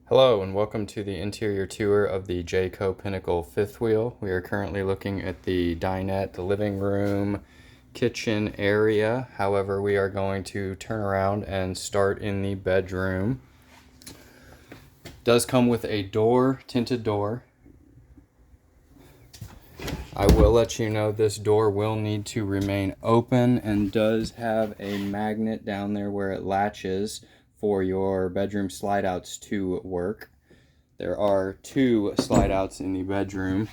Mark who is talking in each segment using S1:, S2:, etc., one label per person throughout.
S1: Hello and welcome to the interior tour of the Jayco Pinnacle fifth wheel. We are currently looking at the dinette, the living room, kitchen area. However, we are going to turn around and start in the bedroom. It does come with a door, tinted door. I will let you know this door will need to remain open and does have a magnet down there where it latches for your bedroom slide outs to work. There are two slide outs in the bedroom.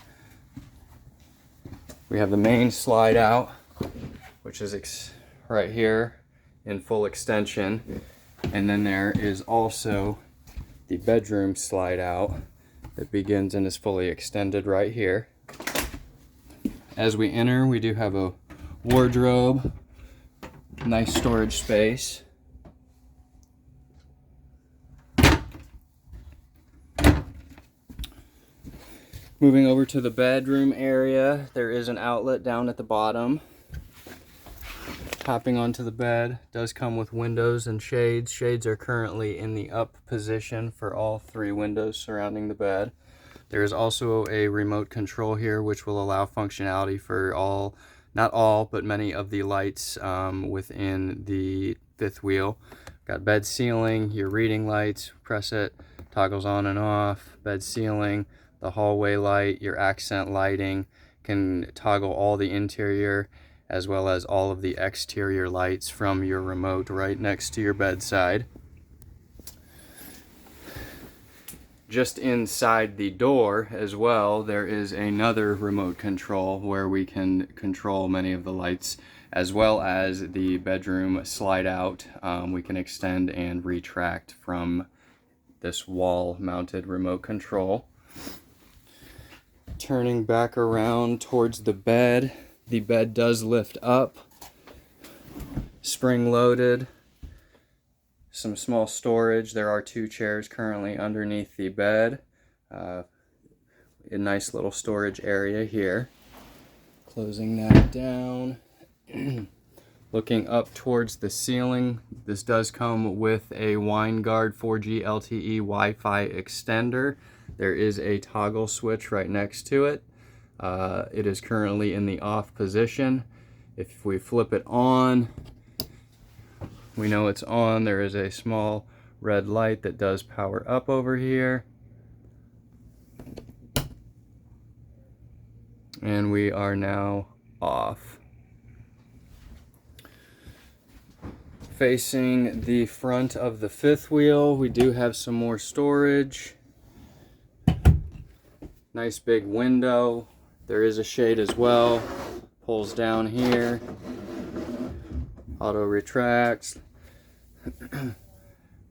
S1: We have the main slide out, which is right here in full extension, and then there is also the bedroom slide out that begins and is fully extended right here. As we enter, we do have a wardrobe, nice storage space. Moving over to the bedroom area, there is an outlet down at the bottom. Hopping onto the bed, does come with windows and shades. Shades are currently in the up position for all three windows surrounding the bed. There is also a remote control here which will allow functionality for all, not all, but many of the lights within the fifth wheel. Got bed ceiling, your reading lights, press it, toggles on and off, bed ceiling, the hallway light, your accent lighting, can toggle all the interior as well as all of the exterior lights from your remote right next to your bedside. Just inside the door as well, there is another remote control where we can control many of the lights, as well as the bedroom slide out. We can extend and retract from this wall mounted remote control. Turning back around towards the bed does lift up, spring loaded. Some small storage. There are two chairs currently underneath the bed. A nice little storage area here. Closing that down. Looking up towards the ceiling, this does come with a WineGuard 4G LTE Wi-Fi extender. There is a toggle switch right next to it. It is currently in the off position. If we flip it on, we know it's on. There is a small red light that does power up over here. And we are now off. Facing the front of the fifth wheel, we do have some more storage. Nice big window. There is a shade as well. Pulls down here. Auto retracts.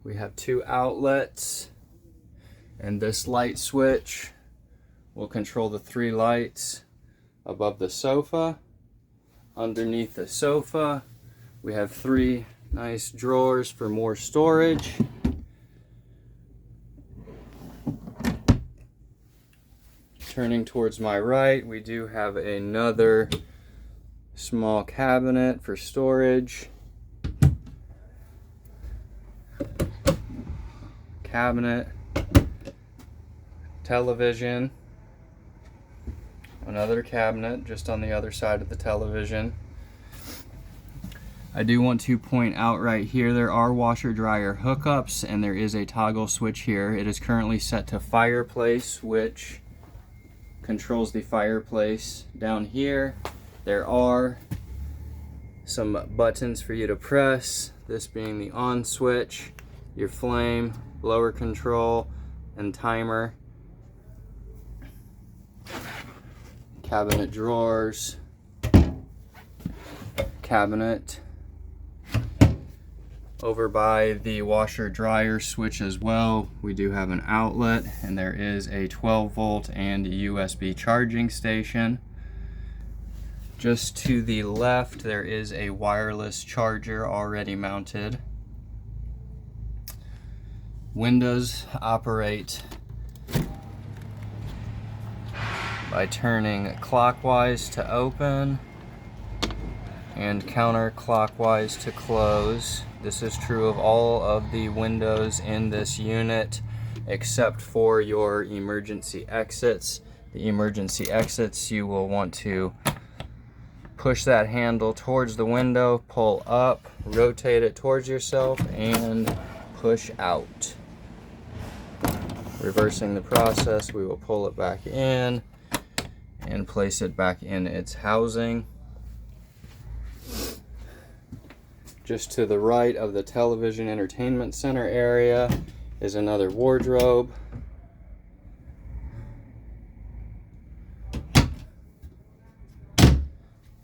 S1: We have two outlets, and this light switch will control the three lights above the sofa. Underneath the sofa, we have three nice drawers for more storage. Turning towards my right, we do have another small cabinet for storage. Cabinet, television, another cabinet just on the other side of the television. I do want to point out right here, there are washer dryer hookups and there is a toggle switch here. It is currently set to fireplace, which controls the fireplace. Down here there are some buttons for you to press, this being the on switch, your flame, blower control, and timer. Cabinet drawers, cabinet. Over by the washer dryer switch as well, we do have an outlet, and there is a 12-volt and USB charging station. Just to the left, there is a wireless charger already mounted. Windows operate by turning clockwise to open and counterclockwise to close. This is true of all of the windows in this unit. except for your emergency exits. The emergency exits, you will want to push that handle towards the window, pull up, rotate it towards yourself, and push out. Reversing the process, we will pull it back in and place it back in its housing. Just to the right of the television entertainment center area is another wardrobe.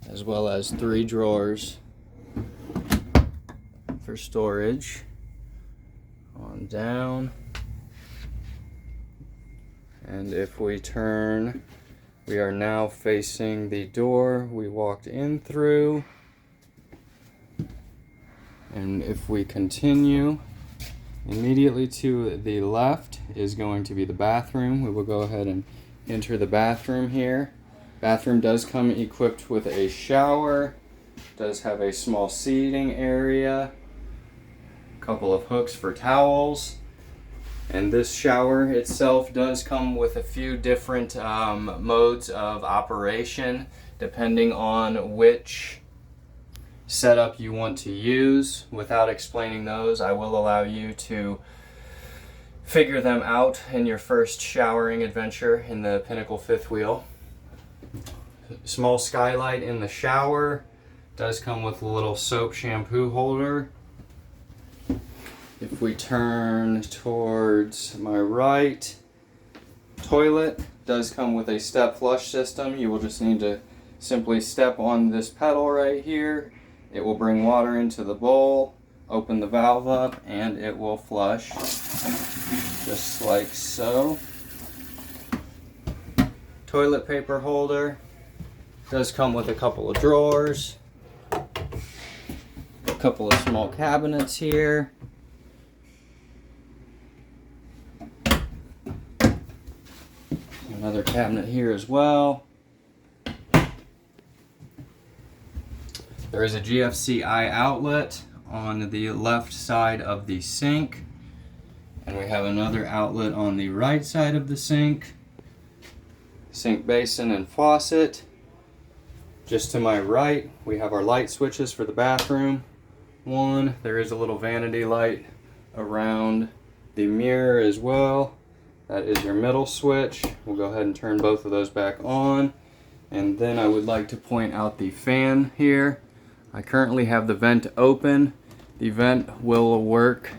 S1: As well as 3 drawers for storage. On down. And if we turn, we are now facing the door we walked in through. And if we continue, immediately to the left is going to be the bathroom. We will go ahead and enter the bathroom here. Bathroom does come equipped with a shower, does have a small seating area, a couple of hooks for towels, and this shower itself does come with a few different modes of operation depending on which setup you want to use. Without explaining those, I will allow you to figure them out in your first showering adventure in the Pinnacle fifth wheel. Small skylight in the shower, does come with a little soap shampoo holder. If we turn towards my right, toilet does come with a step flush system. You will just need to simply step on this pedal right here. It will bring water into the bowl, open the valve up, and it will flush just like so. Toilet paper holder does come with a couple of drawers, a couple of small cabinets here, another cabinet here as well. There is a GFCI outlet on the left side of the sink, and we have another outlet on the right side of the sink. Sink basin and faucet. Just to my right, we have our light switches for the bathroom. One, there is a little vanity light around the mirror as well. That is your middle switch. We'll go ahead and turn both of those back on. And then I would like to point out the fan here. I currently have the vent open. The vent will work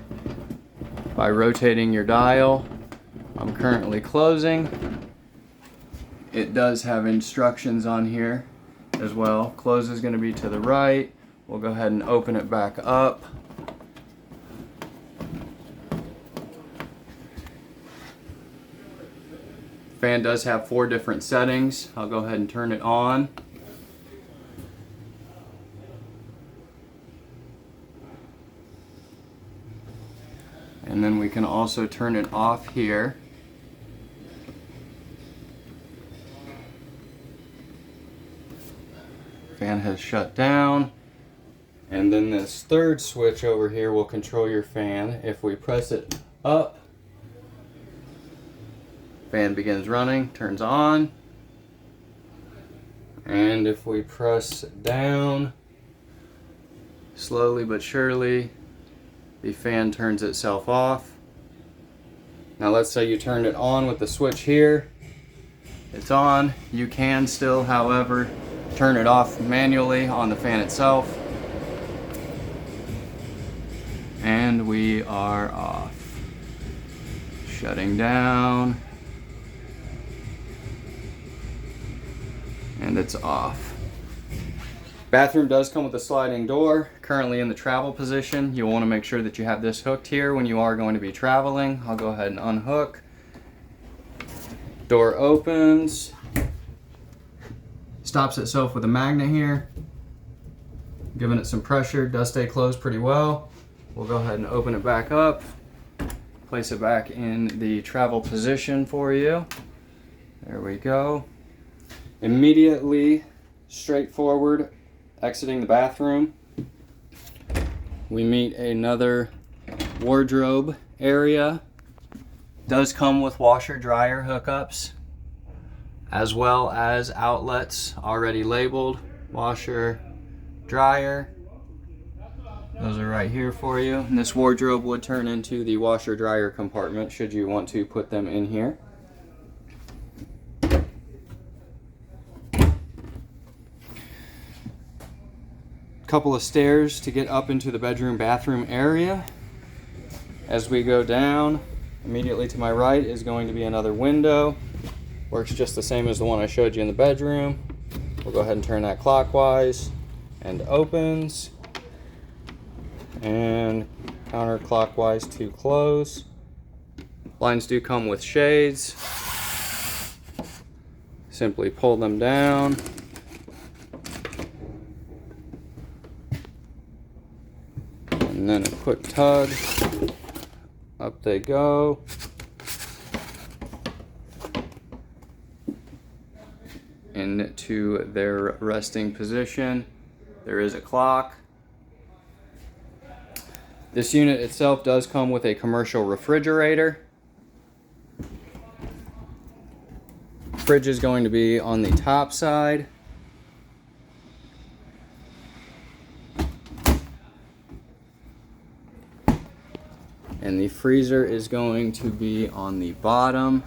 S1: by rotating your dial. I'm currently closing. It does have instructions on here as well. Close is going to be to the right. We'll go ahead and open it back up. Fan does have 4 different settings. I'll go ahead and turn it on. And then we can also turn it off here. Fan has shut down. And then this third switch over here will control your fan. If we press it up, fan begins running, turns on. And if we press down, slowly but surely, the fan turns itself off. Now let's say you turned it on with the switch here. It's on. You can still, however, turn it off manually on the fan itself. And we are off. Shutting down. And it's off. Bathroom does come with a sliding door. Currently in the travel position. You'll want to make sure that you have this hooked here when you are going to be traveling. I'll go ahead and unhook. Door opens. Stops itself with a magnet here. Giving it some pressure. Does stay closed pretty well. We'll go ahead and open it back up. Place it back in the travel position for you. There we go. Immediately straightforward exiting the bathroom, we meet another wardrobe area. Does come with washer dryer hookups, as well as outlets already labeled washer dryer. Those are right here for you. And this wardrobe would turn into the washer dryer compartment should you want to put them in here. Couple of stairs to get up into the bedroom bathroom area. As we go down, immediately to my right is going to be another window. Works just the same as the one I showed you in the bedroom. We'll go ahead and turn that clockwise and opens, and counterclockwise to close. Blinds do come with shades. Simply pull them down. And then a quick tug. Up they go. Into their resting position. There is a clock. This unit itself does come with a commercial refrigerator. Fridge is going to be on the top side. And the freezer is going to be on the bottom.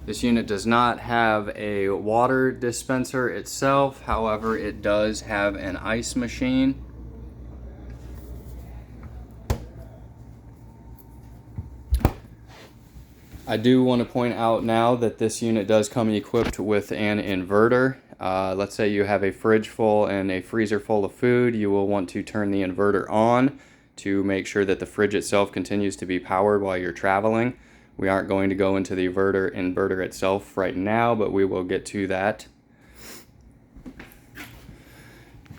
S1: This unit does not have a water dispenser itself, however, it does have an ice machine. I do want to point out now that this unit does come equipped with an inverter. Let's say you have a fridge full and a freezer full of food, you will want to turn the inverter on to make sure that the fridge itself continues to be powered while you're traveling. We aren't going to go into the inverter itself right now, but we will get to that.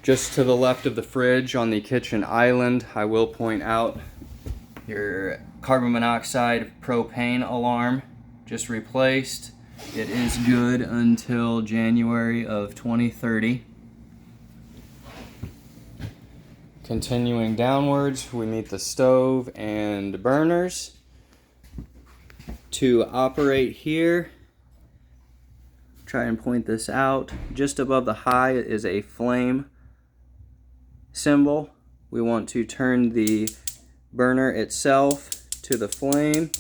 S1: Just to the left of the fridge on the kitchen island, I will point out your carbon monoxide propane alarm just replaced. It is good until January of 2030. Continuing downwards, we meet the stove and burners. To operate here, try and point this out, just above the high is a flame symbol. We want to turn the burner itself to the flame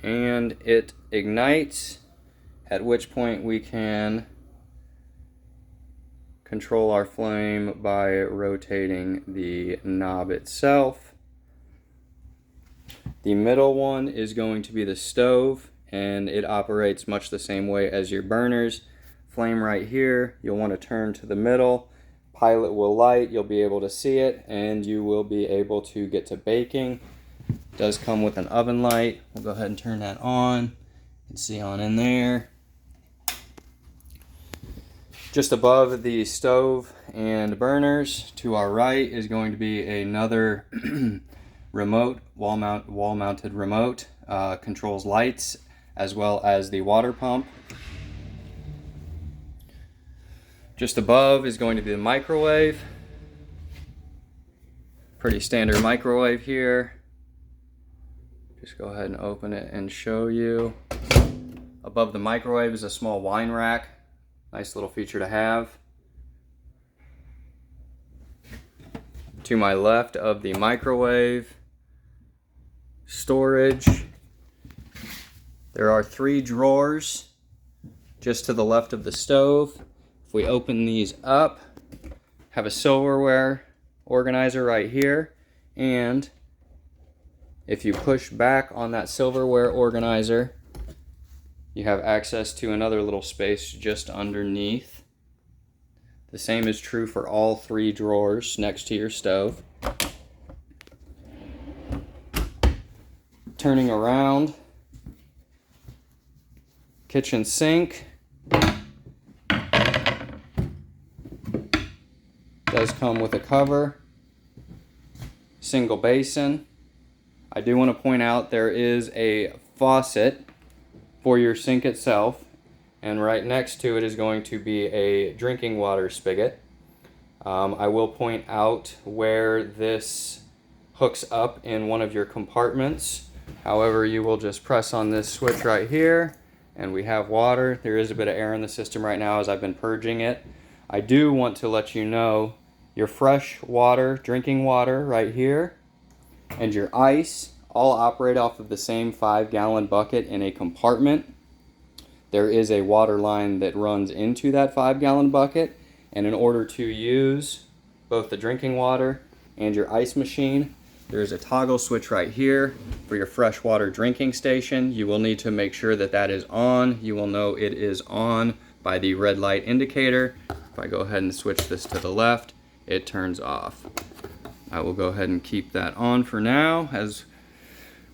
S1: and it ignites, at which point we can control our flame by rotating the knob itself. The middle one is going to be the stove, and it operates much the same way as your burners. Flame right here, you'll want to turn to the middle. Pilot will light, you'll be able to see it, and you will be able to get to baking. It does come with an oven light. We'll go ahead and turn that on. You can see on in there. Just above the stove and burners, to our right, is going to be another remote, wall-mounted remote. Controls lights as well as the water pump. Just above is going to be the microwave. Pretty standard microwave here. Just go ahead and open it and show you. Above the microwave is a small wine rack. Nice little feature to have. To my left of the microwave, storage. There are 3 drawers just to the left of the stove. If we open these up, have a silverware organizer right here, and if you push back on that silverware organizer, you have access to another little space just underneath. The same is true for all 3 drawers next to your stove. Turning around, kitchen sink. Does come with a cover. Single basin. I do want to point out there is a faucet for your sink itself, and right next to it is going to be a drinking water spigot. I will point out where this hooks up in one of your compartments. However, you will just press on this switch right here and we have water. There is a bit of air in the system right now as I've been purging it. I do want to let you know your fresh water, drinking water right here, and your ice all operate off of the same 5-gallon bucket in a compartment. There is a water line that runs into that 5-gallon bucket, and in order to use both the drinking water and your ice machine, there's a toggle switch right here for your freshwater drinking station. You will need to make sure that that is on. You will know it is on by the red light indicator. If I go ahead and switch this to the left, it turns off. I will go ahead and keep that on for now as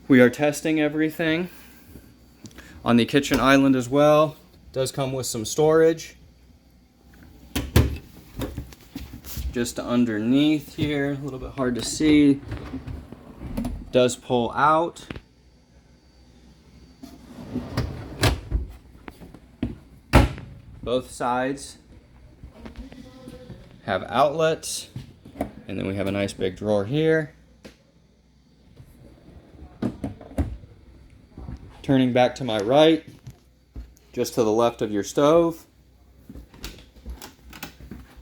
S1: we are testing everything. On the kitchen island as well, does come with some storage. Just underneath here, a little bit hard to see, does pull out. Both sides have outlets, and then we have a nice big drawer here. Turning back to my right, just to the left of your stove.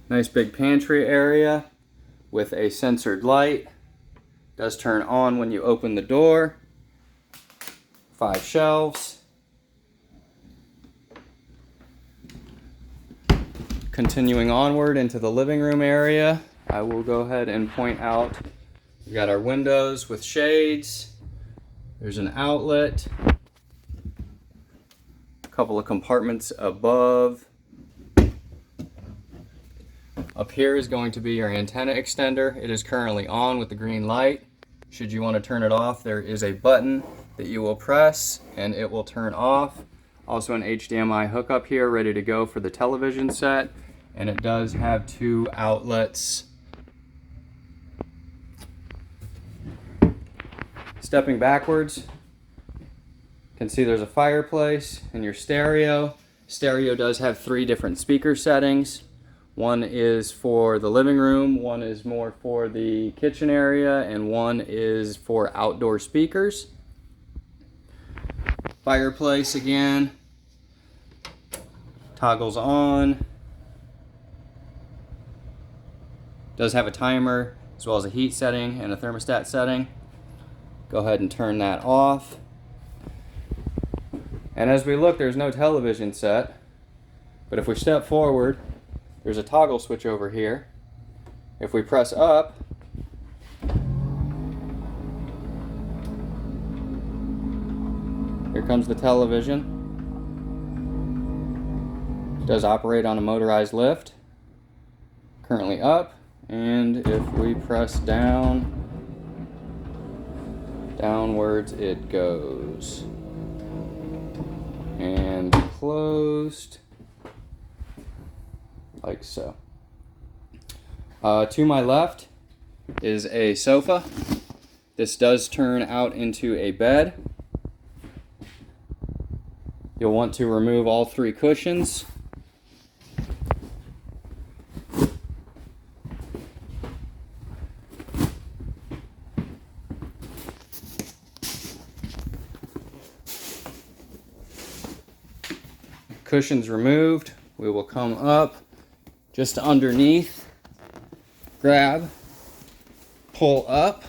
S1: Nice big pantry area with a sensored light. Does turn on when you open the door. 5 shelves. Continuing onward into the living room area, I will go ahead and point out we got our windows with shades. There's an outlet. A couple of compartments above. Up here is going to be your antenna extender. It is currently on with the green light. Should you want to turn it off, there is a button that you will press and it will turn off. Also an HDMI hookup here ready to go for the television set, and it does have 2 outlets. Stepping backwards, you can see there's a fireplace and your stereo. Stereo does have 3 different speaker settings. One is for the living room, one is more for the kitchen area, and one is for outdoor speakers. Fireplace again. Toggles on. Does have a timer as well as a heat setting and a thermostat setting. Go ahead and turn that off. And as we look, there's no television set. But if we step forward, there's a toggle switch over here. If we press up, here comes the television. It does operate on a motorized lift. Currently up, and if we press down, downwards it goes. And closed. Like so. To my left is a sofa. This does turn out into a bed. You'll want to remove all 3 cushions. Cushions removed. We will come up just underneath, grab, pull up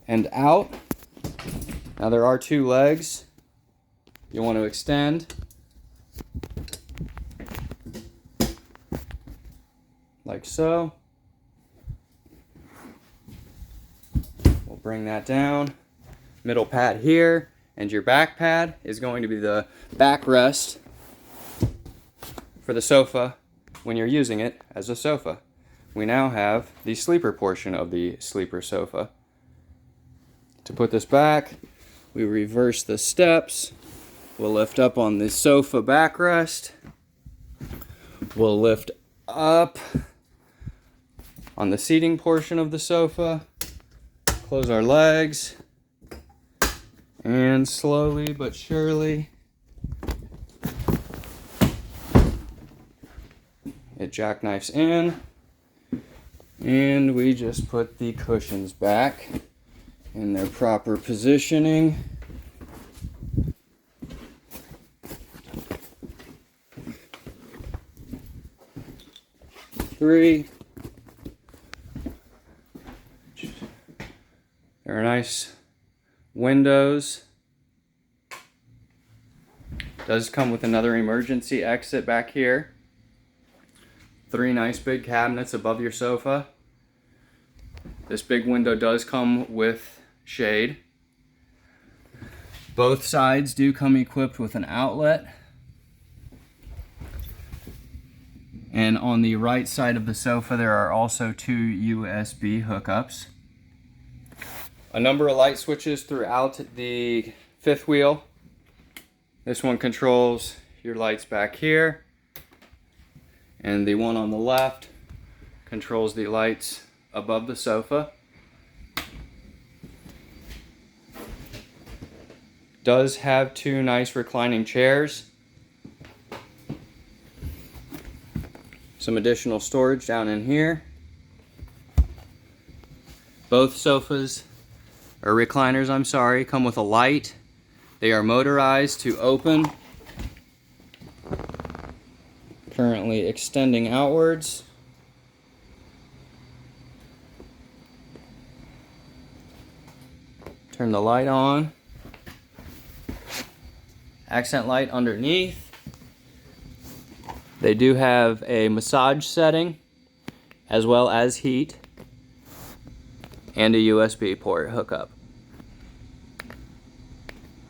S1: and out. Now there are 2 legs you want to extend. Like so. We'll bring that down. Middle pad here, and your back pad is going to be the backrest for the sofa when you're using it as a sofa. We now have the sleeper portion of the sleeper sofa. To put this back, we reverse the steps. We'll lift up on the sofa backrest. We'll lift up on the seating portion of the sofa. Close our legs. And slowly but surely, it jackknifes in, and we just put the cushions back in their proper positioning. Three. There are nice windows. Does come with another emergency exit back here. 3 nice big cabinets above your sofa. This big window does come with shade. Both sides do come equipped with an outlet. And on the right side of the sofa, there are also 2 USB hookups. A number of light switches throughout the fifth wheel. This one controls your lights back here. And the one on the left controls the lights above the sofa. Does have 2 nice reclining chairs. Some additional storage down in here. Both sofas, or recliners, I'm sorry, come with a light. They are motorized to open. Currently extending outwards. Turn the light on. Accent light underneath. They do have a massage setting as well as heat and a USB port hookup.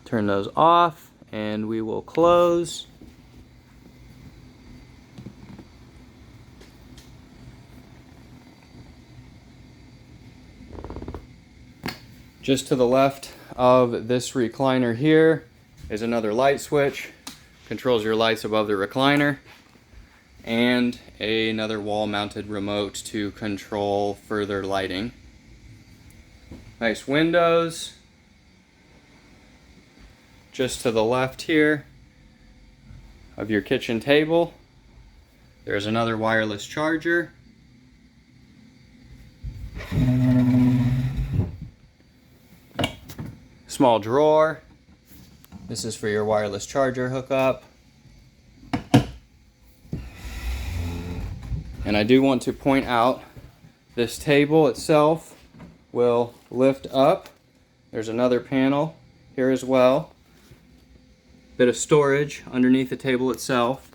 S1: Turn those off and we will close. Just to the left of this recliner here is another light switch. Controls your lights above the recliner. And another wall-mounted remote to control further lighting. Nice windows. Just to the left here of your kitchen table, there's another wireless charger. Small drawer. This is for your wireless charger hookup. And I do want to point out this table itself will lift up. There's another panel here as well. Bit of storage underneath the table itself.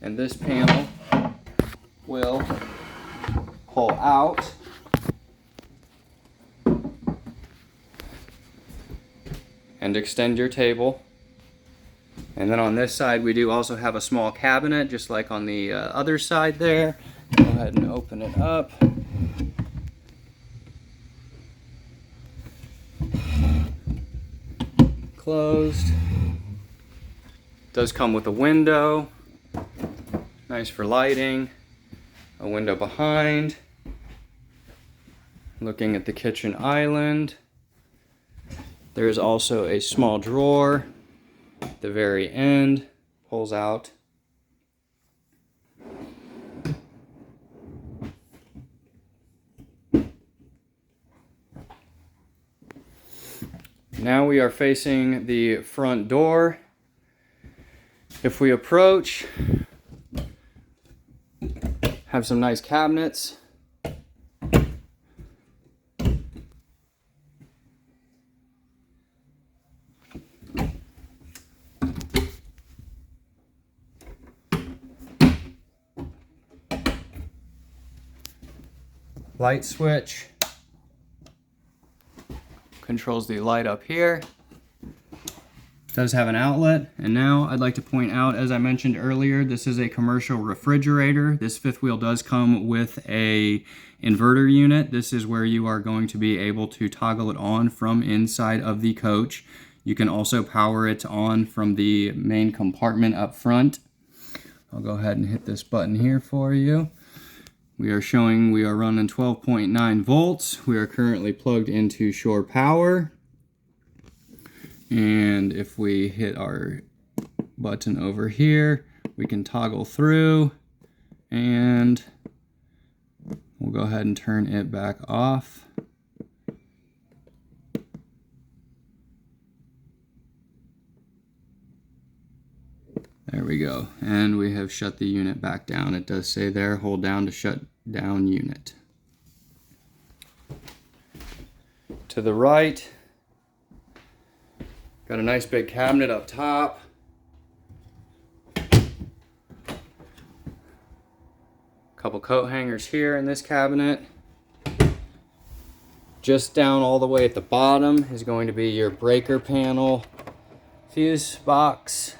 S1: And this panel will pull out. And extend your table. And then on this side we do also have a small cabinet, just like on the other side there. Go ahead and open it up. Closed. Does come with a window. Nice for lighting. A window behind. Looking at the kitchen island. There is also a small drawer at the very end. Pulls out. Now we are facing the front door. If we approach, have some nice cabinets. Light switch. Controls the light up here. Does have an outlet. And now I'd like to point out, as I mentioned earlier, this is a commercial refrigerator. This fifth wheel does come with a inverter unit. This is where you are going to be able to toggle it on from inside of the coach. You can also power it on from the main compartment up front. I'll go ahead and hit this button here for you. We are showing we are running 12.9 volts. We are currently plugged into shore power. And if we hit our button over here, we can toggle through and we'll go ahead and turn it back off. There we go. And we have shut the unit back down. It does say there, hold down to shut down unit. To the right, got a nice big cabinet up top. Couple coat hangers here in this cabinet. Just down all the way at the bottom is going to be your breaker panel, fuse box,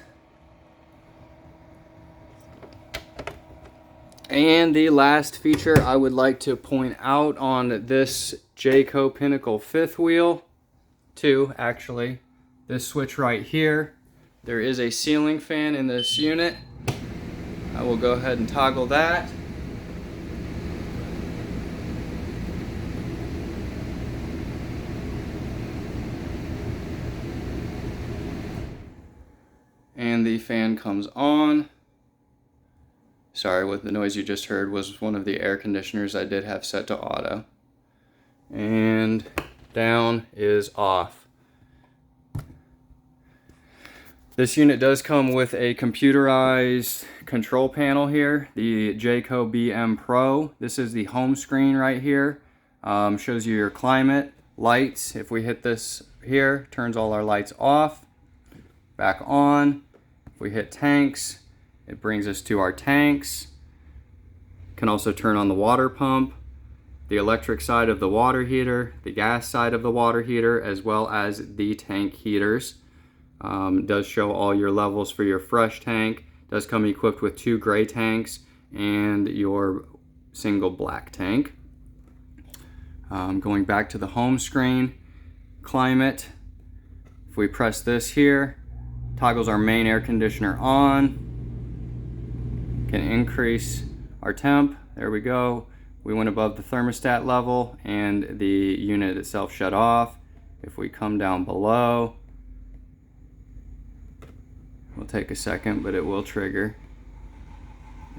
S1: and the last feature I would like to point out on this Jayco Pinnacle fifth wheel, two actually, this switch right here, there is a ceiling fan in this unit. I will go ahead and toggle that. And the fan comes on. Sorry, what the noise you just heard was one of the air conditioners I did have set to auto. And down is off. This unit does come with a computerized control panel here, the Jayco BM Pro. This is the home screen right here. Shows you your climate, lights. If we hit this here, turns all our lights off, back on. If we hit tanks, it brings us to our tanks. Can also turn on the water pump, the electric side of the water heater, the gas side of the water heater, as well as the tank heaters. Does show all your levels for your fresh tank. Does come equipped with 2 gray tanks and your single black tank. Going back to the home screen, climate. If we press this here, toggles our main air conditioner on. Can increase our temp. There we go. We went above the thermostat level and the unit itself shut off. If we come down below, will take a second, but it will trigger.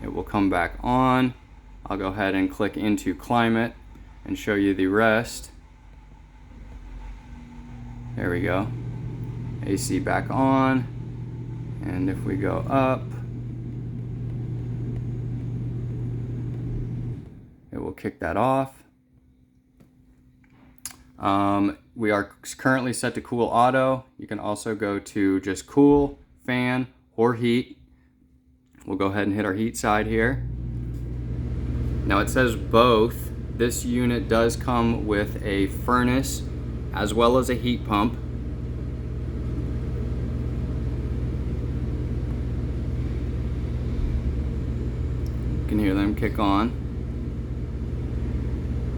S1: It will come back on. I'll go ahead and click into climate and show you the rest. There we go. AC back on. And if we go up, it will kick that off. We are currently set to cool auto. You can also go to just cool, fan, or heat. We'll go ahead and hit our heat side here. Now it says both. This unit does come with a furnace as well as a heat pump. You can hear them kick on.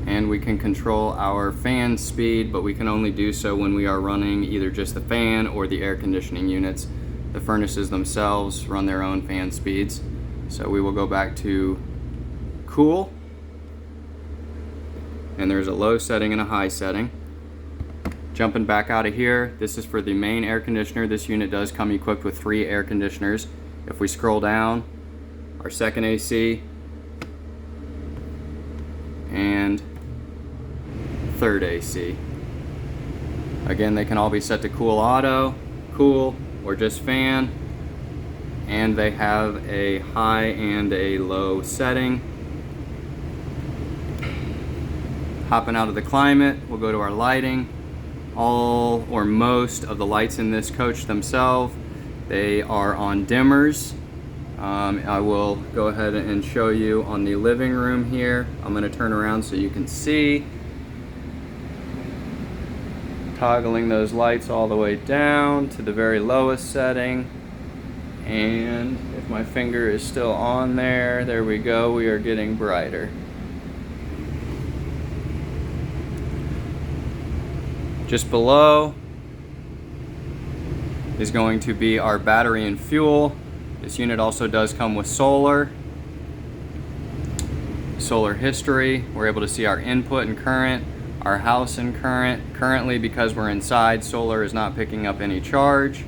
S1: And we can control our fan speed, but we can only do so when we are running either just the fan or the air conditioning units. The furnaces themselves run their own fan speeds. So we will go back to cool. And there's a low setting and a high setting. Jumping back out of here, this is for the main air conditioner. This unit does come equipped with 3 air conditioners. If we scroll down, our second AC and third AC. Again, they can all be set to cool auto, cool, or just fan. And they have a high and a low setting. Hopping out of the climate, we'll go to our lighting. All or most of the lights in this coach themselves, they are on dimmers. I will go ahead and show you on the living room here. I'm going to turn around so you can see. Toggling those lights all the way down to the very lowest setting. And if my finger is still on there, there we go, we are getting brighter. Just below is going to be our battery and fuel. This unit also does come with solar history. We're able to see our input and current, our house and current. Currently, because we're inside, solar is not picking up any charge.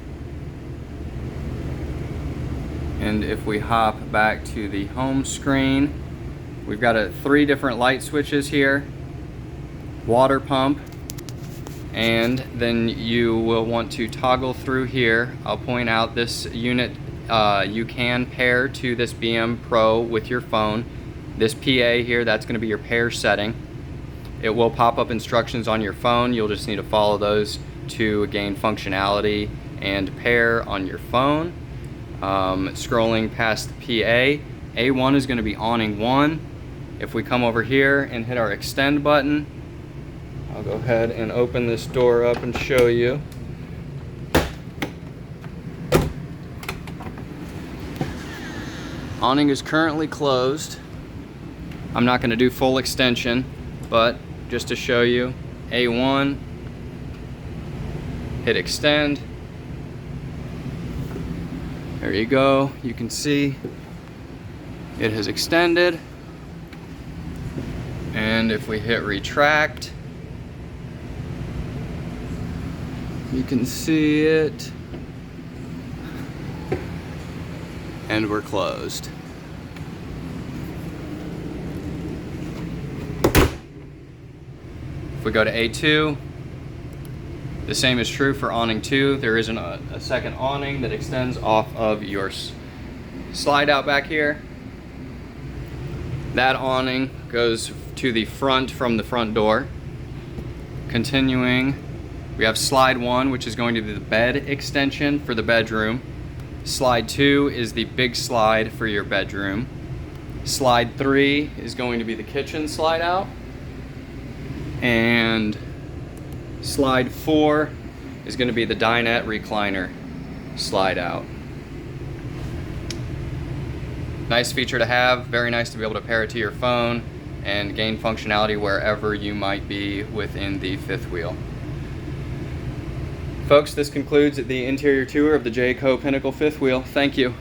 S1: And if we hop back to the home screen, we've got 3 different light switches here, water pump, and then you will want to toggle through here. I'll point out this unit you can pair to this BM Pro with your phone. This PA here, that's going to be your pair setting. It will pop up instructions on your phone. You'll just need to follow those to gain functionality and pair on your phone. Scrolling past the PA, A1 is going to be awning 1. If we come over here and hit our extend button, I'll go ahead and open this door up and show you. Awning is currently closed. I'm not going to do full extension, but just to show you, A1, hit extend. There you go. You can see it has extended. And if we hit retract, you can see it. And we're closed. If we go to A2, the same is true for awning 2. There is a second awning that extends off of your slide out back here. That awning goes to the front from the front door. Continuing, we have slide 1, which is going to be the bed extension for the bedroom. Slide 2 is the big slide for your bedroom. Slide 3 is going to be the kitchen slide out. And slide 4 is going to be the dinette recliner slide out. Nice feature to have, very nice to be able to pair it to your phone and gain functionality wherever you might be within the fifth wheel. Folks, this concludes the interior tour of the Jayco Pinnacle fifth wheel. Thank you.